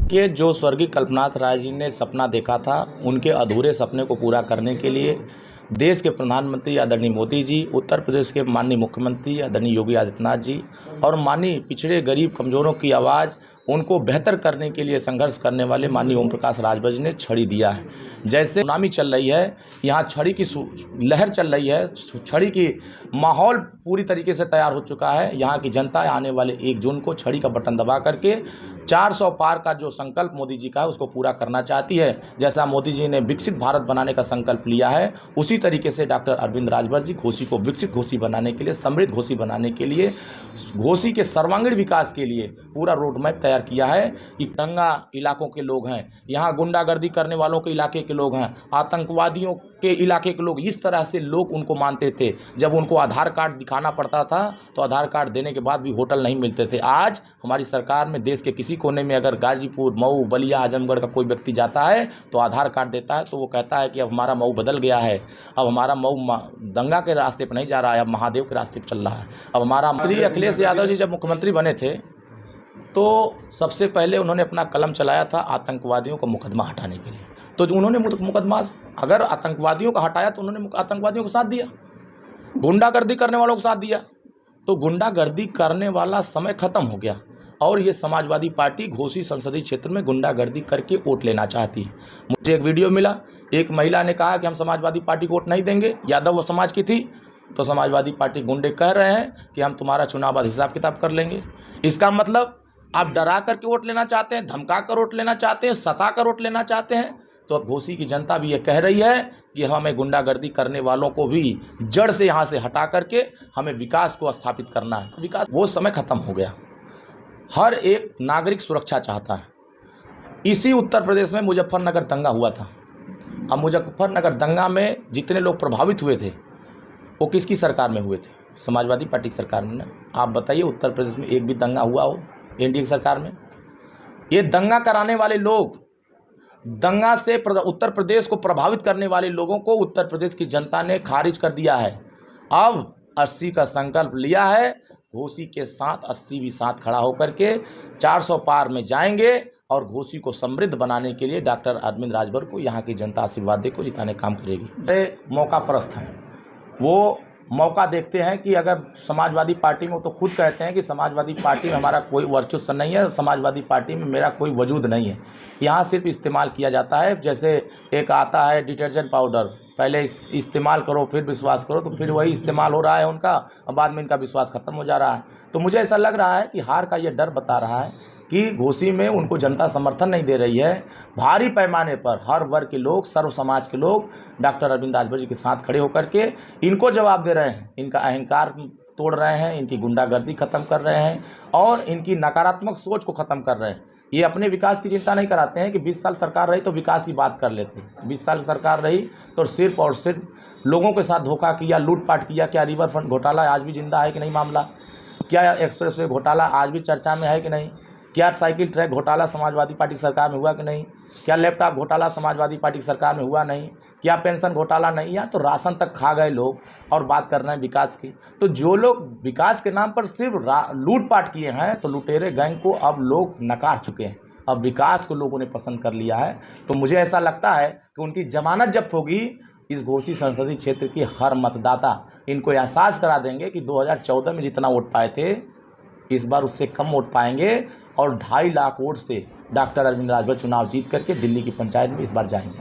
कि जो स्वर्गीय कल्पनाथ राय जी ने सपना देखा था, उनके अधूरे सपने को पूरा करने के लिए देश के प्रधानमंत्री आदरणीय मोदी जी, उत्तर प्रदेश के माननीय मुख्यमंत्री आदरणीय योगी आदित्यनाथ जी और माननीय पिछड़े गरीब कमज़ोरों की आवाज़ उनको बेहतर करने के लिए संघर्ष करने वाले माननीय ओम प्रकाश राजभर जी ने छड़ी दिया है। जैसे सुनामी चल रही है, यहाँ छड़ी की लहर चल रही है, छड़ी की माहौल पूरी तरीके से तैयार हो चुका है। यहाँ की जनता आने वाले 1 जून को छड़ी का बटन दबा करके 400 पार का जो संकल्प मोदी जी का है उसको पूरा करना चाहती है। जैसा मोदी जी ने विकसित भारत बनाने का संकल्प लिया है, उसी तरीके से डॉक्टर अरविंद राजभर जी घोसी को विकसित घोसी बनाने के लिए, समृद्ध घोसी बनाने के लिए, घोसी के सर्वांगीण विकास के लिए पूरा रोड मैप तैयार किया है। कि दंगा इलाकों के लोग हैं, यहाँ गुंडागर्दी करने वालों के इलाके के लोग हैं, आतंकवादियों के इलाके के लोग, इस तरह से लोग उनको मानते थे। जब उनको आधार कार्ड दिखाना पड़ता था तो आधार कार्ड देने के बाद भी होटल नहीं मिलते थे। आज हमारी सरकार में देश के किसी कोने में अगर गाजीपुर, मऊ, बलिया, आजमगढ़ का कोई व्यक्ति जाता है तो आधार कार्ड देता है तो वो कहता है कि अब हमारा मऊ बदल गया है, अब हमारा मऊ दंगा के रास्ते पर नहीं जा रहा है, अब महादेव के रास्ते पर चल रहा है। अब हमारा श्री अखिलेश यादव जी जब मुख्यमंत्री बने थे तो सबसे पहले उन्होंने अपना कलम चलाया था आतंकवादियों का मुकदमा हटाने के लिए। तो उन्होंने मुकदमा अगर आतंकवादियों का हटाया तो उन्होंने आतंकवादियों को साथ दिया, गुंडागर्दी करने वालों को साथ दिया। तो गुंडागर्दी करने वाला समय ख़त्म हो गया और ये समाजवादी पार्टी घोसी संसदीय क्षेत्र में गुंडागर्दी करके वोट लेना चाहती है। मुझे एक वीडियो मिला, एक महिला ने कहा कि हम समाजवादी पार्टी को वोट नहीं देंगे, यादव समाज की थी। तो समाजवादी पार्टी गुंडे कह रहे हैं कि हम तुम्हारा चुनाव बाद हिसाब किताब कर लेंगे। इसका मतलब आप डरा करके वोट लेना चाहते हैं, धमका कर वोट लेना चाहते हैं, सता कर वोट लेना चाहते हैं। तो अब घोसी की जनता भी ये कह रही है कि हमें गुंडागर्दी करने वालों को भी जड़ से यहाँ से हटा करके हमें विकास को स्थापित करना है। विकास वो समय ख़त्म हो गया। हर एक नागरिक सुरक्षा चाहता है। इसी उत्तर प्रदेश में मुजफ्फरनगर दंगा हुआ था। अब मुजफ्फरनगर दंगा में जितने लोग प्रभावित हुए थे वो किसकी सरकार में हुए थे? समाजवादी पार्टी की सरकार में ना। आप बताइए उत्तर प्रदेश में एक भी दंगा हुआ हो एनडीए की सरकार में? ये दंगा कराने वाले लोग, दंगा से उत्तर प्रदेश को प्रभावित करने वाले लोगों को उत्तर प्रदेश की जनता ने खारिज कर दिया है। अब 80 का संकल्प लिया है, घोसी के साथ 80 भी साथ खड़ा होकर के 400 पार में जाएंगे और घोसी को समृद्ध बनाने के लिए डॉक्टर अरविंद राजभर को यहाँ की जनता आशीर्वाद दे को जिताने काम करेगी। वे मौका परस्त हैं, वो मौका देखते हैं कि अगर समाजवादी पार्टी में, तो खुद कहते हैं कि समाजवादी पार्टी में हमारा कोई वर्चस्व नहीं है, समाजवादी पार्टी में मेरा कोई वजूद नहीं है, यहाँ सिर्फ इस्तेमाल किया जाता है। जैसे एक आता है डिटर्जेंट पाउडर, पहले इस्तेमाल करो फिर विश्वास करो, तो फिर वही इस्तेमाल हो रहा है उनका और बाद में इनका विश्वास ख़त्म हो जा रहा है। तो मुझे ऐसा लग रहा है कि हार का ये डर बता रहा है कि घोसी में उनको जनता समर्थन नहीं दे रही है। भारी पैमाने पर हर वर्ग के लोग, सर्व समाज के लोग डॉक्टर अरविंद राजभर जी के साथ खड़े होकर के इनको जवाब दे रहे हैं, इनका अहंकार तोड़ रहे हैं, इनकी गुंडागर्दी ख़त्म कर रहे हैं और इनकी नकारात्मक सोच को ख़त्म कर रहे हैं। ये अपने विकास की चिंता नहीं कराते हैं कि 20 साल सरकार रही तो विकास की बात कर लेते हैं। 20 साल सरकार रही तो सिर्फ और सिर्फ लोगों के साथ धोखा किया, लूटपाट किया। क्या रिवर फ्रंट घोटाला आज भी जिंदा है कि नहीं मामला? क्या एक्सप्रेस वे घोटाला आज भी चर्चा में है कि नहीं? क्या साइकिल ट्रैक घोटाला समाजवादी पार्टी की सरकार में हुआ कि नहीं? क्या लैपटॉप घोटाला समाजवादी पार्टी की सरकार में हुआ नहीं? क्या पेंशन घोटाला नहीं? या तो राशन तक खा गए लोग और बात कर रहे हैं विकास की। तो जो लोग विकास के नाम पर सिर्फ लूटपाट किए हैं, तो लुटेरे गैंग को अब लोग नकार चुके हैं, अब विकास को लोगों ने पसंद कर लिया है। तो मुझे ऐसा लगता है कि उनकी जमानत जब्त होगी। इस घोसी संसदीय क्षेत्र की हर मतदाता इनको एहसास करा देंगे कि 2014 में जितना वोट पाए थे इस बार उससे कम वोट पाएंगे और 2.5 लाख वोट से डॉक्टर अरविंद राजभर चुनाव जीत करके दिल्ली की पंचायत में इस बार जाएंगे।